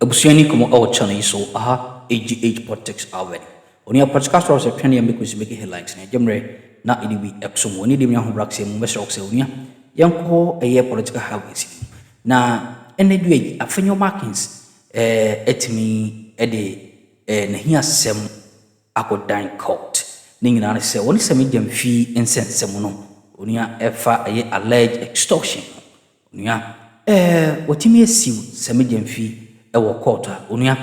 Abusiani como our channel so aha AGH politics already. Oni a podcast was a penny and because make headlines na Jamre na idiwi exum oni dim ya hobrax mu mesro se onia yanko eye political habits na ene due Afenyo Markins etimi de na hia sem akodan court ningi na se oni Sammy Gyamfi ensensem no onia efa eye alleged extortion onia otimi esiw Sammy Gyamfi ewo court onia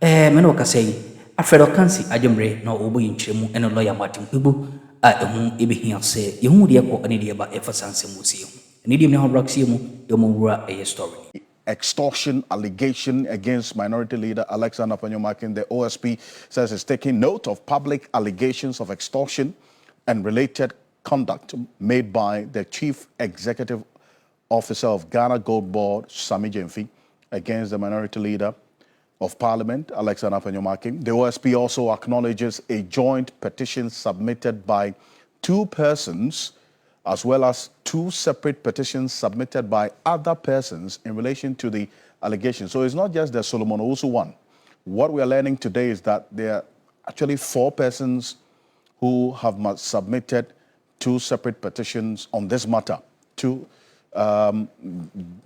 me no ka say afredo kansi Ǎnჯrǐly na obo yinchemu eno lawyer Markin Kwibu a ehu ebehia se yehu de ko ane de ba efasanse musi yehu ani de me ho braxie mu de mo wura eye story. Extortion allegation against Minority Leader Allege Markin. The OSP says it's taking note of public allegations of extortion and related conduct made by the Chief Executive Officer of Ghana Gold Board, Sammy Gyamfi, against the Minority Leader of Parliament, Allege Markin. The OSP also acknowledges a joint petition submitted by two persons, as well as two separate petitions submitted by other persons in relation to the allegation. So it's not just the Solomon Owusu one. What we are learning today is that there are actually four persons who have submitted two separate petitions on this matter to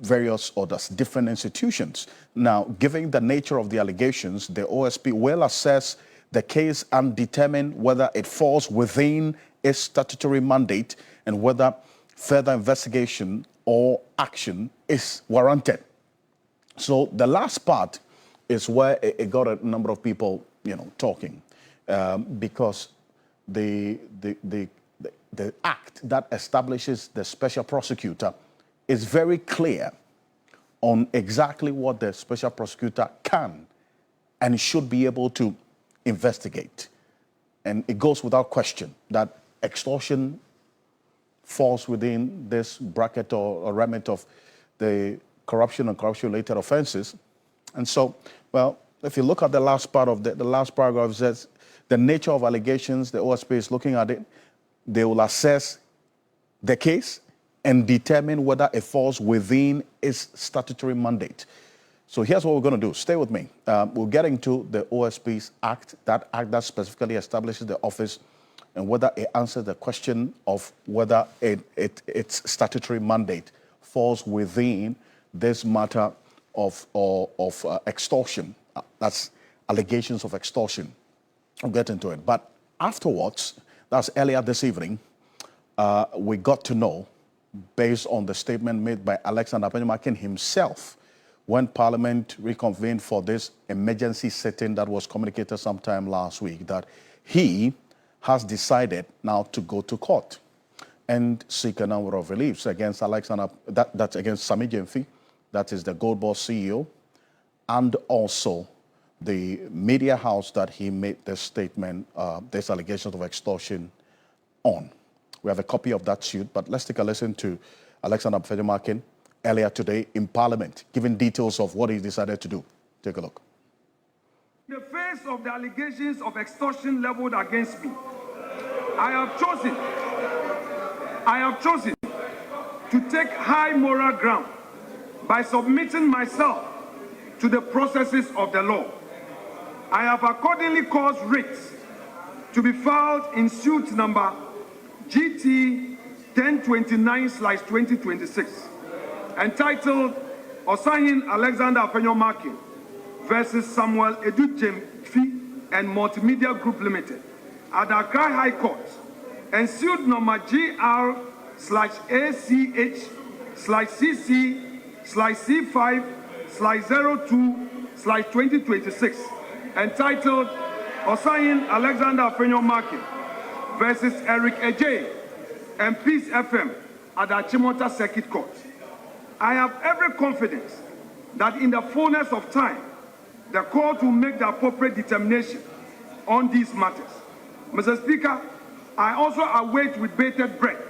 various others, different institutions. Now, given the nature of the allegations, the OSP will assess the case and determine whether it falls within its statutory mandate and whether further investigation or action is warranted. So the last part is where it got a number of people, talking, because the act that establishes the special prosecutor is very clear on exactly what the special prosecutor can and should be able to investigate. And it goes without question that extortion falls within this bracket or remit of the corruption and corruption-related offenses. And so, well, if you look at the last part of the last paragraph, says the nature of allegations, the OSP is looking at it, they will assess the case and determine whether it falls within its statutory mandate. So here's what we're going to do. Stay with me. We'll get into the OSP's act that specifically establishes the office and whether it answers the question of whether its statutory mandate falls within this matter of extortion. That's allegations of extortion. We'll get into it. But afterwards, that's earlier this evening, we got to know, based on the statement made by Allege Markin himself when Parliament reconvened for this emergency sitting that was communicated sometime last week, that he has decided now to go to court and seek a number of reliefs against that's against Sammy Gyamfi, that is the Gold Board CEO, and also the media house that he made this statement, this allegations of extortion on. We have a copy of that suit, but let's take a listen to Allege Markin earlier today in Parliament, giving details of what he decided to do. Take a look. In the face of the allegations of extortion leveled against me, I have chosen to take high moral ground by submitting myself to the processes of the law. I have accordingly caused writs to be filed in suit number GT 1029/2026, entitled Osahin Alexander Afenyo Markin versus Samuel Edu Gyamfi and Multimedia Group Limited at the Accra High Court, and suit number GR/ACH/CC/C5/02/2026, entitled Osahin Alexander Afenyo Markin versus Eric Ejay and Peace FM at the Chimota Circuit Court. I have every confidence that in the fullness of time, the court will make the appropriate determination on these matters. Mr. Speaker, I also await with bated breath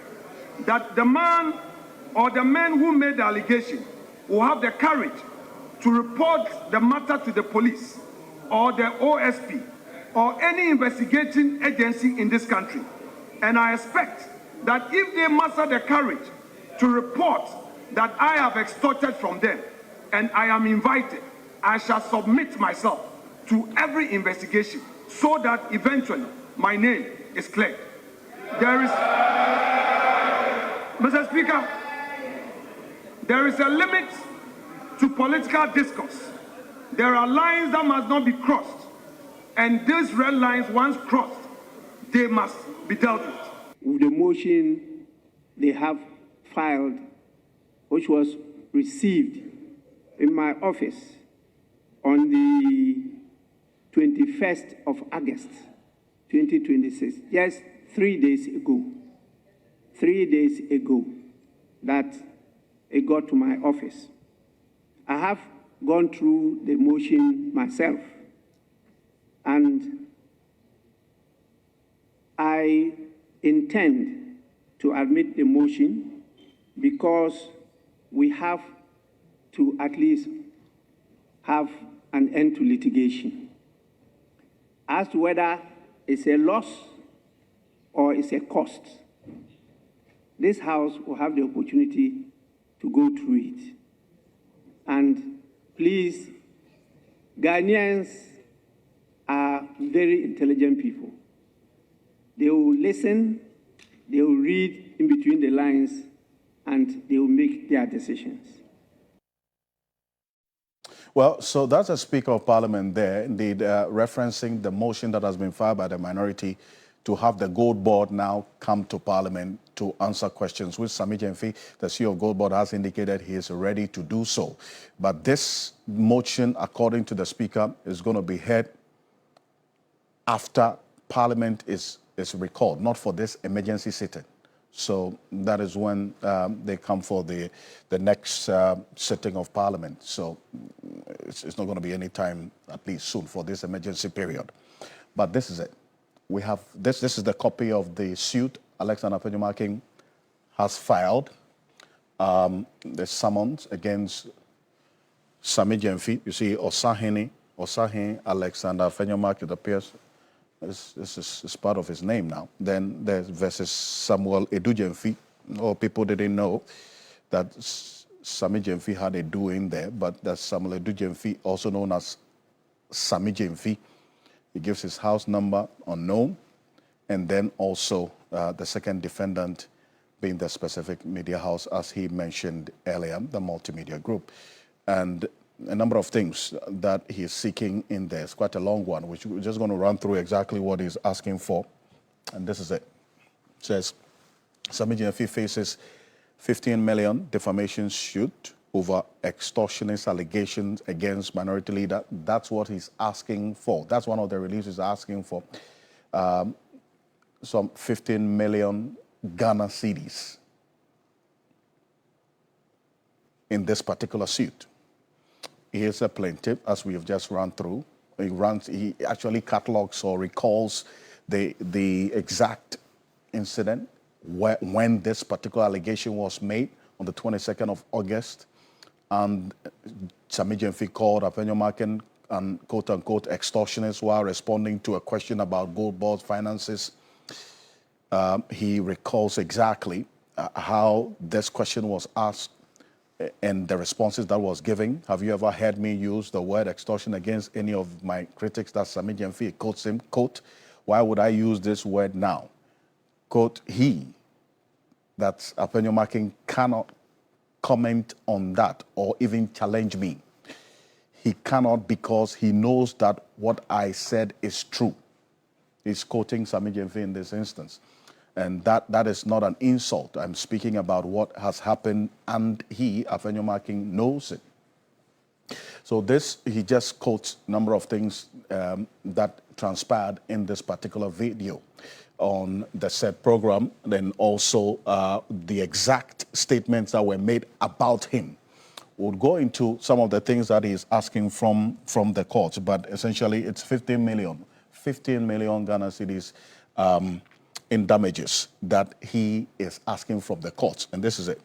that the man or the men who made the allegation will have the courage to report the matter to the police or the OSP or any investigating agency in this country. And I expect that if they muster the courage to report that I have extorted from them, and I am invited, I shall submit myself to every investigation so that eventually my name is cleared. There is, Mr. Speaker, there is a limit to political discourse. There are lines that must not be crossed, and these red lines, once crossed, they must be dealt with. With the motion they have filed, which was received in my office on the 21st of August, 2026, just 3 days ago. 3 days ago, that it got to my office. I have gone through the motion myself, and I intend to admit the motion because we have to at least have an end to litigation. As to whether it's a loss or it's a cost, this House will have the opportunity to go through it. And please, Ghanaians are very intelligent people. They will listen, they will read in between the lines, and they will make their decisions. Well, so that's a Speaker of Parliament there, indeed, referencing the motion that has been filed by the minority to have the Gold Board now come to Parliament to answer questions, which Sammy Gyamfi, the CEO of Gold Board, has indicated he is ready to do so. But this motion, according to the Speaker, is going to be heard after Parliament is recalled, not for this emergency sitting. So that is when they come for the next sitting of Parliament. So it's not going to be any time, at least soon, for this emergency period. But this is it. We have this is the copy of the suit Alexander Afenyo Markin has filed. The summons against Sammy Gyamfi. You see, Osahin Alexander Afenyo Markin, it appears. This is part of his name now. Then there's versus Samuel Edu Gyamfi. Oh, people didn't know that Sammy Gyamfi had a do in there, but that's Samuel Edu Gyamfi, also known as Sammy Gyamfi. He gives his house number unknown, and then also the second defendant being the specific media house, as he mentioned earlier, the multimedia group. And a number of things that he is seeking in there. It's quite a long one, which we're just going to run through exactly what he's asking for. And this is it. It says, Sammy Gyamfi faces 15 million defamation suit over extortionist allegations against minority leader. That's what he's asking for. That's one of the reliefs he's asking for. Some 15 million Ghana cedis in this particular suit. He is a plaintiff, as we have just run through. He actually catalogs or recalls the exact incident when this particular allegation was made on the 22nd of August. And Sammy Gyamfi called Afenyo Markin and quote-unquote extortionists while responding to a question about Gold Board's finances. He recalls exactly how this question was asked and the responses that was given. Have you ever heard me use the word extortion against any of my critics? That's Sammy Gyamfi. Quotes him, quote, why would I use this word now? Quote, that's Afenyo Markin, cannot comment on that or even challenge me. He cannot, because he knows that what I said is true. He's quoting Sammy Gyamfi in this instance. And that is not an insult. I'm speaking about what has happened, and he, Afenyo Markin, knows it. So he just quotes a number of things that transpired in this particular video on the said program, then also the exact statements that were made about him. We'll go into some of the things that he's asking from the courts, but essentially it's 15 million Ghana cedis in damages that he is asking from the courts, and this is it.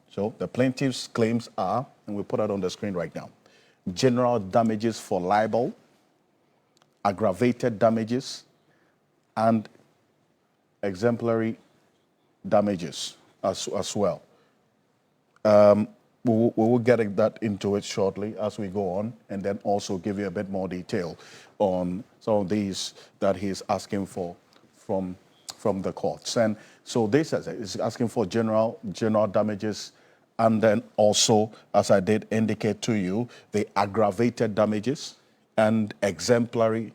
So the plaintiff's claims are, and we put it on the screen right now, general damages for libel, aggravated damages, and exemplary damages as well. we will get that into it shortly as we go on, and then also give you a bit more detail on some of these that he's asking for from the courts. And so this is asking for general damages, and then also, as I did indicate to you, the aggravated damages and exemplary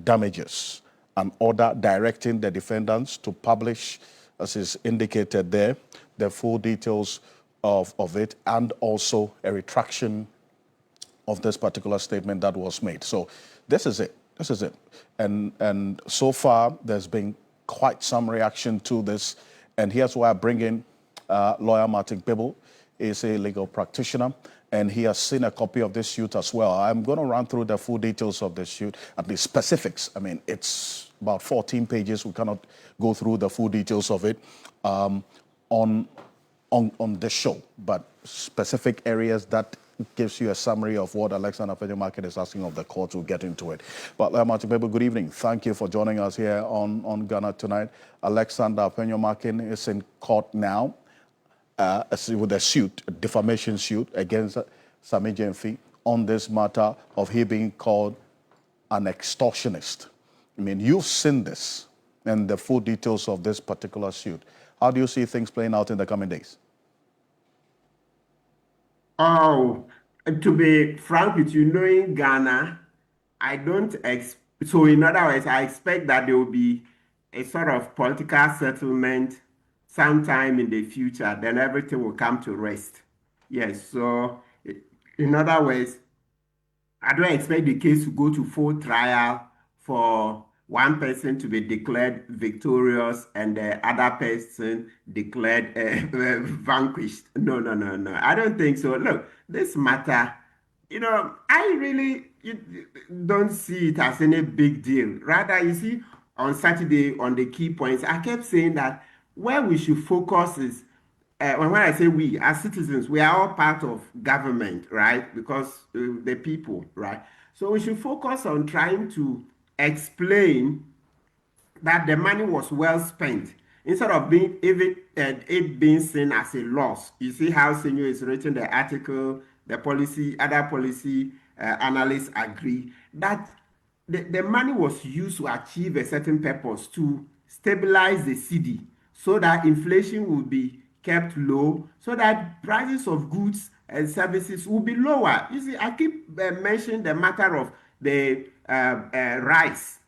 damages, an order directing the defendants to publish, as is indicated there, the full details of it, and also a retraction of this particular statement that was made. So this is it. This is it. And so far, there's been quite some reaction to this. And here's why I bring in lawyer Martin Pebble. He's a legal practitioner, and he has seen a copy of this suit as well. I'm going to run through the full details of the suit and the specifics. I mean, it's about 14 pages. We cannot go through the full details of it on the show, but specific areas that gives you a summary of what Alexander Afenyo Markin is asking of the court. We'll get into it. But Martin Pebble, good evening. Thank you for joining us here on Ghana Tonight. Alexander Afenyo Markin is in court now with a suit, a defamation suit against Sammy Gyamfi on this matter of he being called an extortionist. I mean, you've seen this and the full details of this particular suit. How do you see things playing out in the coming days? Oh, to be frank with you, knowing Ghana, I don't so in other words, I expect that there will be a sort of political settlement sometime in the future, then everything will come to rest. Yes, so in other words, I don't expect the case to go to full trial for one person to be declared victorious and the other person declared vanquished. No. I don't think so. Look, this matter, I really don't see it as any big deal. Rather, you see, on Saturday, on the key points, I kept saying that where we should focus is, when I say we, as citizens, we are all part of government, right? Because the people, right? So we should focus on trying to explain that the money was well spent instead of it being seen as a loss. You see how Senior is written the article, other policy analysts agree that the money was used to achieve a certain purpose, to stabilize the cedi so that inflation will be kept low, so that prices of goods and services will be lower. You see, I keep mentioning the matter of the rice,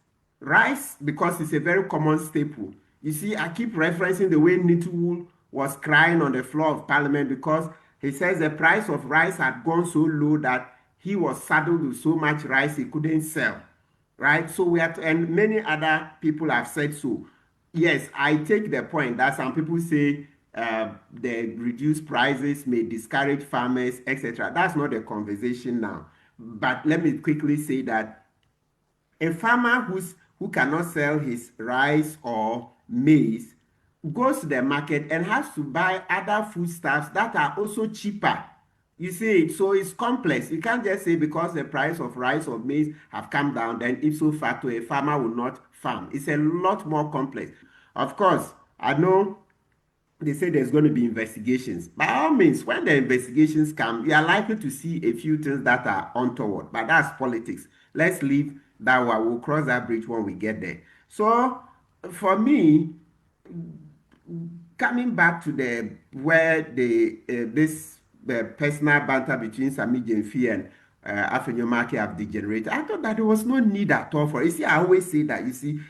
because it's a very common staple. You see, I keep referencing the way Nituwul was crying on the floor of Parliament because he says the price of rice had gone so low that he was saddled with so much rice he couldn't sell, right? So and many other people have said so. Yes, I take the point that some people say the reduced prices may discourage farmers, etc. That's not the conversation now. But let me quickly say that a farmer who cannot sell his rice or maize goes to the market and has to buy other foodstuffs that are also cheaper. You see it, so it's complex. You can't just say because the price of rice or maize have come down, then ipso facto a farmer will not farm. It's a lot more complex. Of course, I know they say there's going to be investigations. By all means, when the investigations come, you are likely to see a few things that are untoward, but that's politics. Let's leave that one. We'll cross that bridge when we get there. So, for me, coming back to the personal banter between Sammy Gyamfi and Afenyo Markin have degenerated, I thought that there was no need at all for it. You see, I always say that, you see,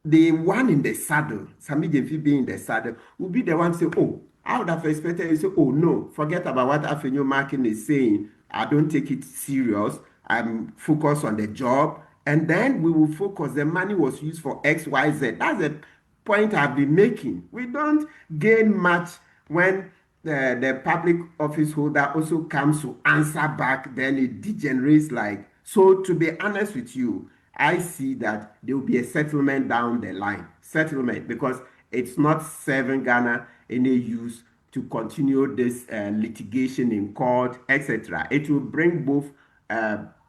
the one in the saddle, Sammy Gyamfi being in the saddle, will be the one to say, oh, I would have expected you to say, oh, no, forget about what Afenyo Markin is saying. I don't take it serious. I'm focused on the job. And then we will focus. The money was used for X, Y, Z. That's the point I've been making. We don't gain much when the public office holder also comes to answer back. Then it degenerates like. So to be honest with you, I see that there will be a settlement down the line. Settlement, because it's not serving Ghana any use to continue this litigation in court, etc. It will bring both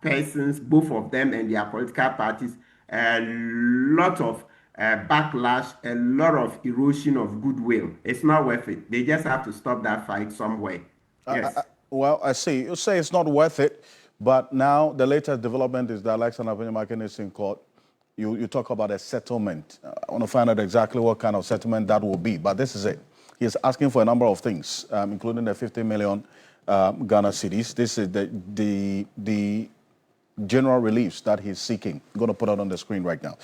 persons, both of them and their political parties, a lot of backlash, a lot of erosion of goodwill. It's not worth it. They just have to stop that fight somewhere. Yes. Well, I see. You say it's not worth it, but now the latest development is that Afenyo Markin is in court. You talk about a settlement. I want to find out exactly what kind of settlement that will be, but this is it. He is asking for a number of things, including the 50 million Ghana cedis. This is the general reliefs that he's seeking. I'm going to put it on the screen right now.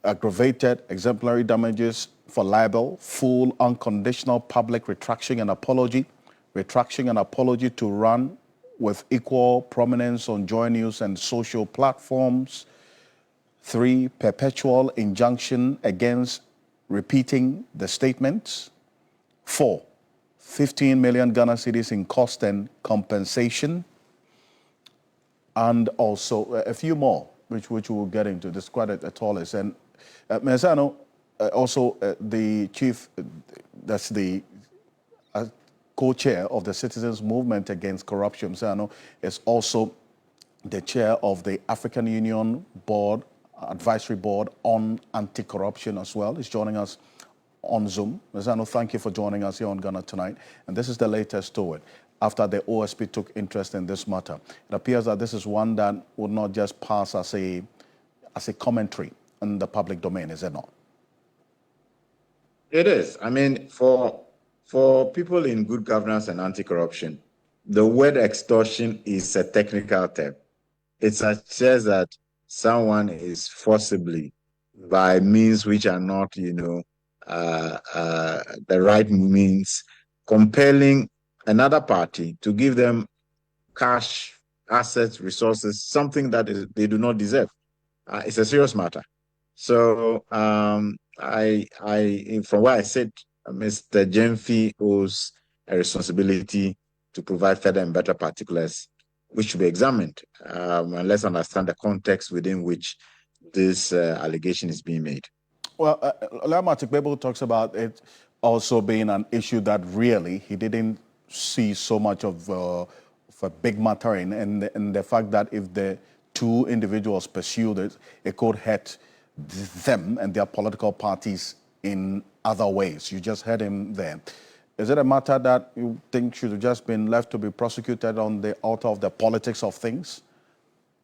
Aggravated exemplary damages for libel, full unconditional public retraction and apology to run with equal prominence on Joy News and social platforms. 3, perpetual injunction against repeating the statements. 4, 15 million Ghana cedis in cost and compensation. And also a few more, which we will get into. This is quite a tall list. And Mezano, also the chief, that's the co-chair of the Citizens Movement Against Corruption, Mezano, is also the chair of the African Union Board, Advisory Board on Anti-Corruption as well. He's joining us on Zoom. Mezano, thank you for joining us here on Ghana Tonight. And this is the latest to it. After the OSP took interest in this matter, it appears that this is one that would not just pass as a commentary in the public domain, is it not? It is. I mean, for people in good governance and anti-corruption, the word extortion is a technical term. It suggests that someone is forcibly, by means which are not, the right means, compelling another party to give them cash, assets, resources, something that they do not deserve. It's a serious matter. So from what I said, Mr. Gyamfi owes a responsibility to provide further and better particulars, which should be examined. And let's understand the context within which this allegation is being made. Well, Lamati talks about it also being an issue that really he didn't see so much of a big matter in, and the fact that if the two individuals pursued it, it could hurt them and their political parties in other ways. You just heard him there. Is it a matter that you think should have just been left to be prosecuted on the altar of the politics of things?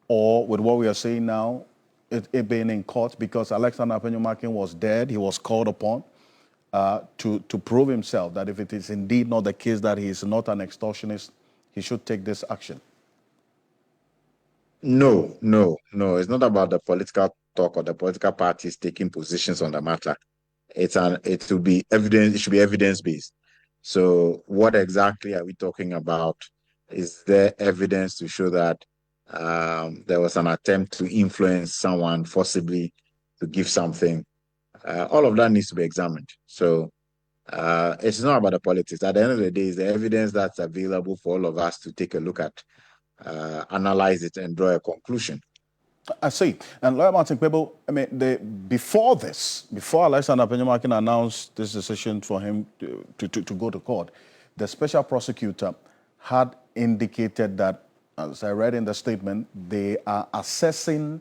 Or with what we are seeing now, it being in court, because Afenyo Markin was dead, he was called upon to prove himself that if it is indeed not the case that he is not an extortionist, he should take this action? No. It's not about the political talk or the political parties taking positions on the matter. It should be evidence-based. So what exactly are we talking about? Is there evidence to show that there was an attempt to influence someone forcibly to give something? All of that needs to be examined. So it's not about the politics. At the end of the day, it's the evidence that's available for all of us to take a look at, analyze it, and draw a conclusion. I see. And Lawyer Martin Kpebo, I mean, before Afenyo Markin announced this decision for him to go to court, the special prosecutor had indicated that, as I read in the statement, they are assessing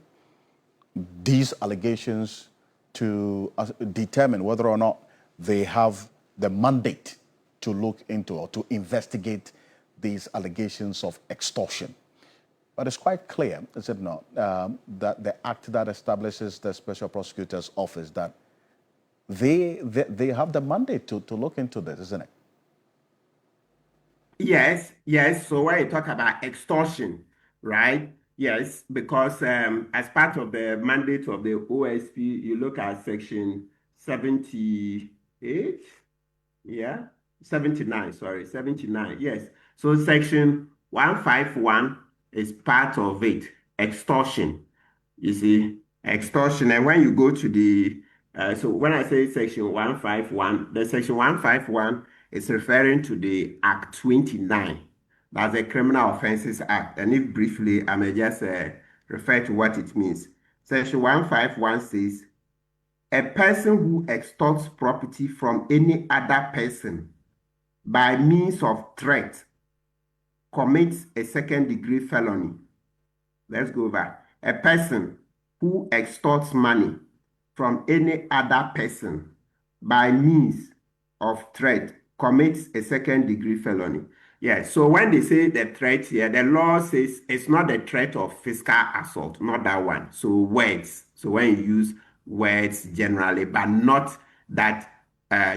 these allegations to determine whether or not they have the mandate to look into or to investigate these allegations of extortion. But it's quite clear, is it not, that the act that establishes the special prosecutor's office, that they have the mandate to look into this, isn't it? Yes. So when you talk about extortion, right? Yes, because as part of the mandate of the OSP, you look at section 78, 79, yes. So section 151 is part of it, extortion. You see, extortion. And when you go to the, so when I say section 151, the section 151 is referring to the Act 29. That's the Criminal Offences Act. And if briefly, I may just refer to what it means. Section 151 says, a person who extorts property from any other person by means of threat commits a second-degree felony. Let's go back. A person who extorts money from any other person by means of threat commits a second-degree felony. Yeah, so when they say the threat here, the law says it's not the threat of physical assault, not that one. So words. So when you use words generally, but not that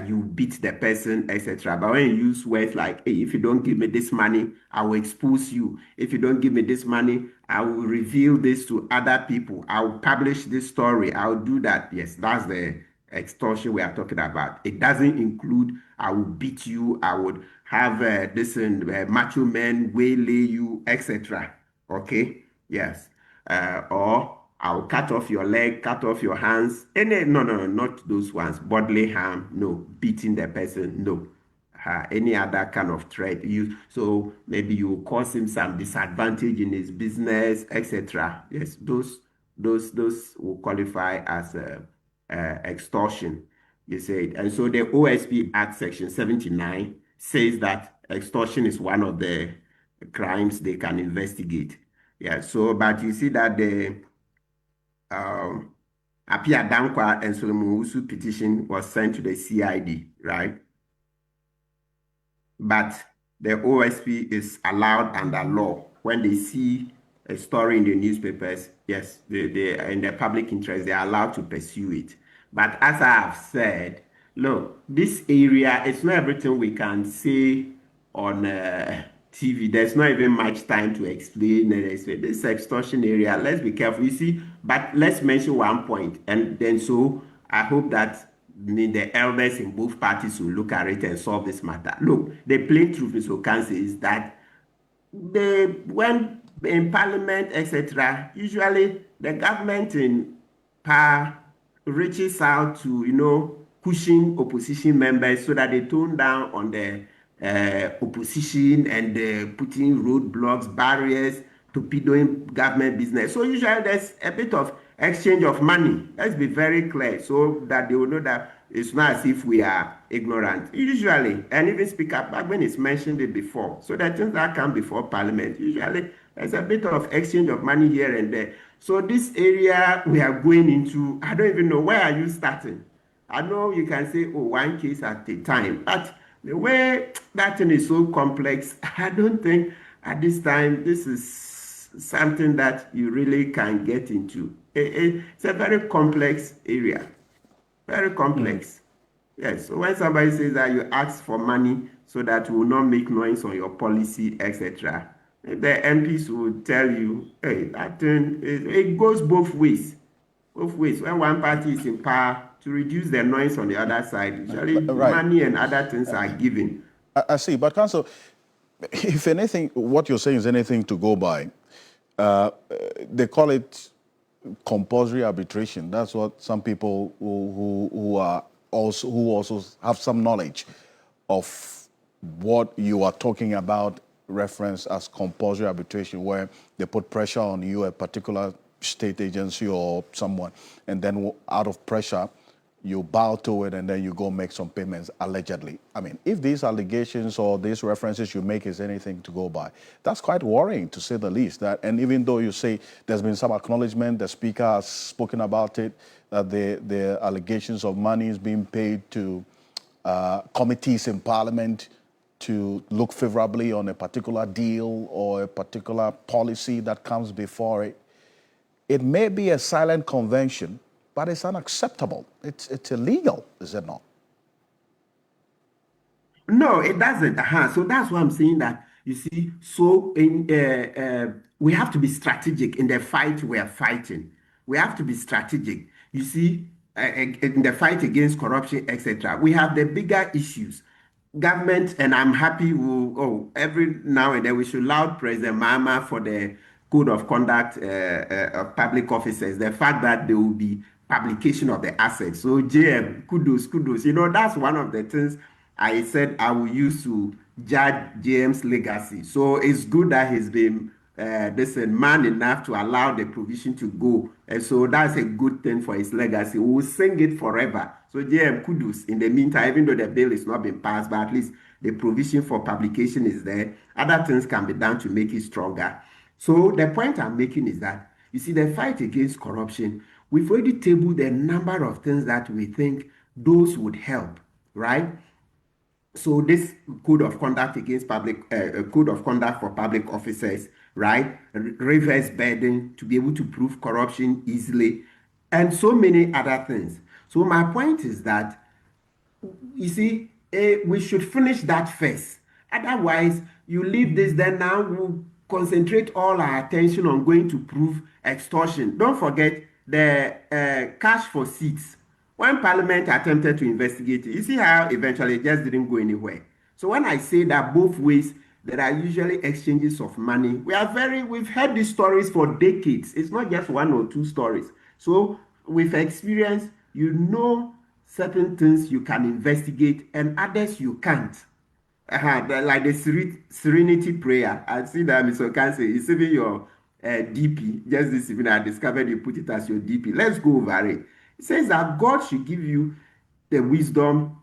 you beat the person, etc. But when you use words like, hey, if you don't give me this money, I will expose you. If you don't give me this money, I will reveal this to other people. I will publish this story. I'll do that. Yes, that's the extortion we are talking about. It doesn't include I will beat you, I would have this macho men waylay you, etc. Okay, yes, or I'll cut off your leg, cut off your hands. No, not those ones. Bodily harm, no. Beating the person, no. Any other kind of threat. So maybe you cause him some disadvantage in his business, etc. Yes, those will qualify as extortion. You said, and so the OSP Act Section 79 says that extortion is one of the crimes they can investigate. Yeah. So, but you see that the Apia Dankwa and Solomon petition was sent to the CID, right? But the OSP is allowed under law when they see a story in the newspapers. Yes, they in the public interest, they are allowed to pursue it. But as I have said, look, this area, it's not everything we can say on TV. There's not even much time to explain this extortion area. Let's be careful. You see, but let's mention one point, and then so I hope that the elders in both parties will look at it and solve this matter. Look, the plain truth, Mr. Okansi, is that when in Parliament, etc., usually the government in power reaches out to, pushing opposition members so that they tone down on the opposition and putting roadblocks, barriers to doing government business. So usually there's a bit of exchange of money. Let's be very clear so that they will know that it's not as if we are ignorant. Usually, and even Speaker Bagman has mentioned it before, so that things that come before Parliament, usually there's a bit of exchange of money here and there. So this area we are going into, I don't even know, where are you starting? I know you can say, oh, one case at a time, but the way that thing is so complex, I don't think at this time this is something that you really can get into. It's a very complex area, very complex. Yes, so when somebody says that you ask for money so that you will not make noise on your policy, etc., the MPs will tell you, hey, that thing, it goes both ways. Both ways. When one party is in power, to reduce the noise on the other side, usually money and other things are given. I see, but Council, if anything, what you're saying is anything to go by, they call it compulsory arbitration. That's what some people who also have some knowledge of what you are talking about reference as compulsory arbitration, where they put pressure on you, a particular state agency or someone, and then out of pressure, you bow to it and then you go make some payments, allegedly. I mean, if these allegations or these references you make is anything to go by, that's quite worrying, to say the least. And even though you say there's been some acknowledgement, the Speaker has spoken about it, that the allegations of money is being paid to committees in Parliament to look favorably on a particular deal or a particular policy that comes before it. It may be a silent convention, but it's unacceptable. It's illegal, is it not? No, it doesn't. So that's why I'm saying that, you see, so we have to be strategic in the fight we are fighting. We have to be strategic. You see, in the fight against corruption, etc. We have the bigger issues. Government, and I'm happy, every now and then we should laud President Mahama for the code of conduct of public officers, the fact that there will be publication of the assets. So JM, kudos. That's one of the things I said I will use to judge JM's legacy. So it's good that he's been man enough to allow the provision to go. And so that's a good thing for his legacy. We'll sing it forever. So JM, kudos. In the meantime, even though the bill is not been passed, but at least the provision for publication is there. Other things can be done to make it stronger. So the point I'm making is that, you see, the fight against corruption, we've already tabled a number of things that we think those would help, right? So this code of conduct against public, code of conduct for public officers, right? Reverse burden to be able to prove corruption easily, and so many other things. So my point is that, you see, we should finish that first. Otherwise, you leave this, then now we'll concentrate all our attention on going to prove extortion. Don't forget the cash for seats. When Parliament attempted to investigate it, you see how eventually it just didn't go anywhere. So when I say that both ways, there are usually exchanges of money. We've heard these stories for decades. It's not just one or two stories. So with experience, you know certain things you can investigate and others you can't. Like the serenity prayer. I see that Mr. Kanse is even your DP. Just this evening, I discovered you put it as your DP. Let's go over it. It says that God should give you the wisdom,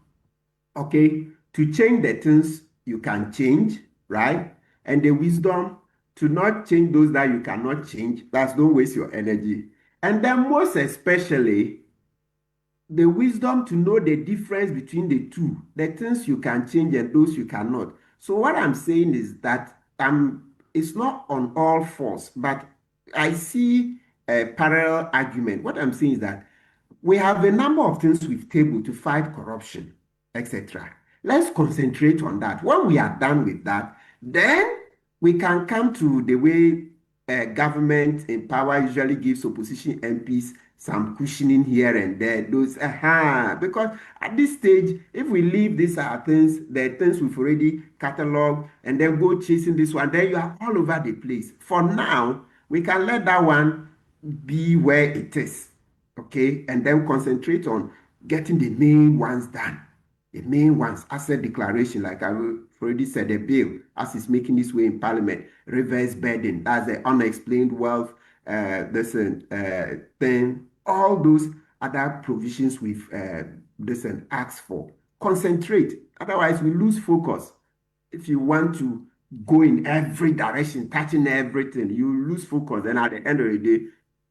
okay, to change the things you can change, right? And the wisdom to not change those that you cannot change. That's don't waste your energy. And then most especially, the wisdom to know the difference between the two, the things you can change and those you cannot. So what I'm saying is that it's not on all fours, but I see a parallel argument. What I'm saying is that we have a number of things we've tabled to fight corruption, etc. Let's concentrate on that. When we are done with that, then we can come to the way government in power usually gives opposition MPs some cushioning here and there. Those because at this stage, if we leave these things, the things we've already cataloged, and then go chasing this one, then you are all over the place. For now, we can let that one be where it is, okay, and then concentrate on getting the main ones done. The main ones, asset declaration, like I already said, the bill, as it's making its way in Parliament, reverse burden, that's the unexplained wealth, thing, all those other provisions we've asked for. Concentrate, otherwise we lose focus. If you want to go in every direction, touching everything, you lose focus, and at the end of the day,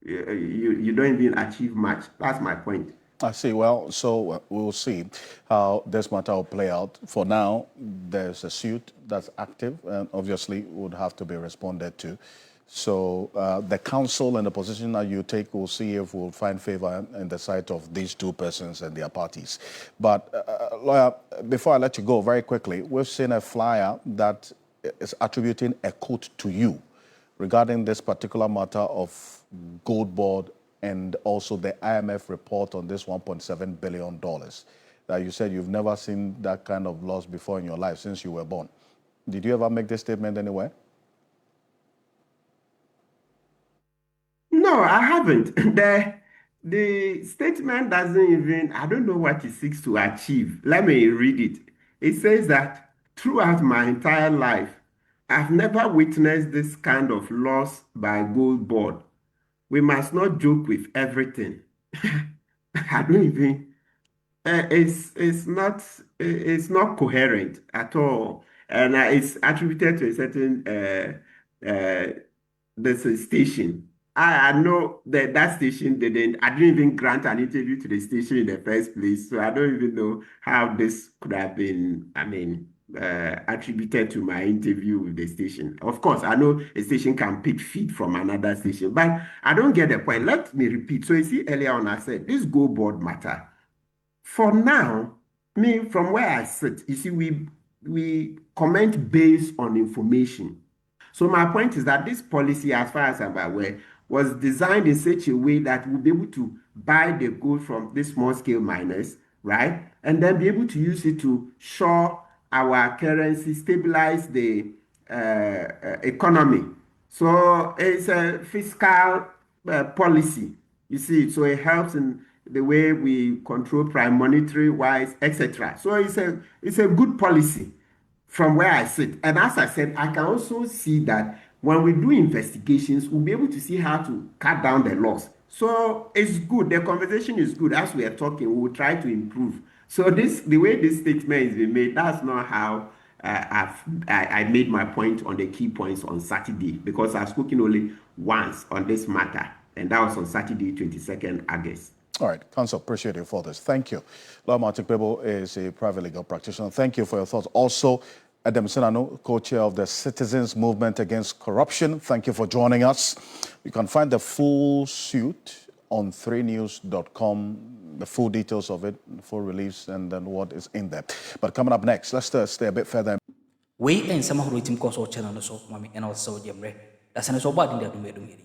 you don't even achieve much. That's my point. I see. Well, so we'll see how this matter will play out. For now, there's a suit that's active and obviously would have to be responded to. So the council and the position that you take, we'll see if we'll find favor in the sight of these two persons and their parties. But lawyer, before I let you go very quickly, we've seen a flyer that is attributing a quote to you regarding this particular matter of gold board and also the IMF report on this $1.7 billion that you said you've never seen that kind of loss before in your life since you were born. Did you ever make this statement anywhere? No, I haven't. The statement doesn't even, I don't know what it seeks to achieve. Let me read it. It says that throughout my entire life, I've never witnessed this kind of loss by gold board. We must not joke with everything. I don't even, it's not coherent at all. And it's attributed to a certain there's a station. I know that station I didn't even grant an interview to the station in the first place. So I don't even know how this could have been, attributed to my interview with the station. Of course, I know a station can pick feed from another station, but I don't get the point. Let me repeat. So you see, earlier on I said, this go board matter. For now, from where I sit, you see, we comment based on information. So my point is that this policy, as far as I'm aware, was designed in such a way that we'll be able to buy the gold from these small-scale miners, right? And then be able to use it to shore our currency, stabilize the economy. So it's a fiscal policy, you see. So it helps in the way we control prime monetary-wise, etc. So it's a good policy from where I sit. And as I said, I can also see that when we do investigations, we'll be able to see how to cut down the loss. So it's good. The conversation is good. As we are talking, we'll try to improve. So the way this statement is being made, that's not how I made my point on the key points on Saturday, because I've spoken only once on this matter, and that was on Saturday, 22nd August. All right, Counsel, appreciate you for this. Thank you. Lawyer Martin Bebo is a private legal practitioner. Thank you for your thoughts. Also, Adam Sinano, co-chair of the Citizens Movement Against Corruption. Thank you for joining us. You can find the full suit on 3news.com, the full details of it, the full release, and then what is in there. But coming up next, let's stay a bit further. We and some of the team course or channel so mommy and also Gyamfi. That's an so bad in the Dumeria.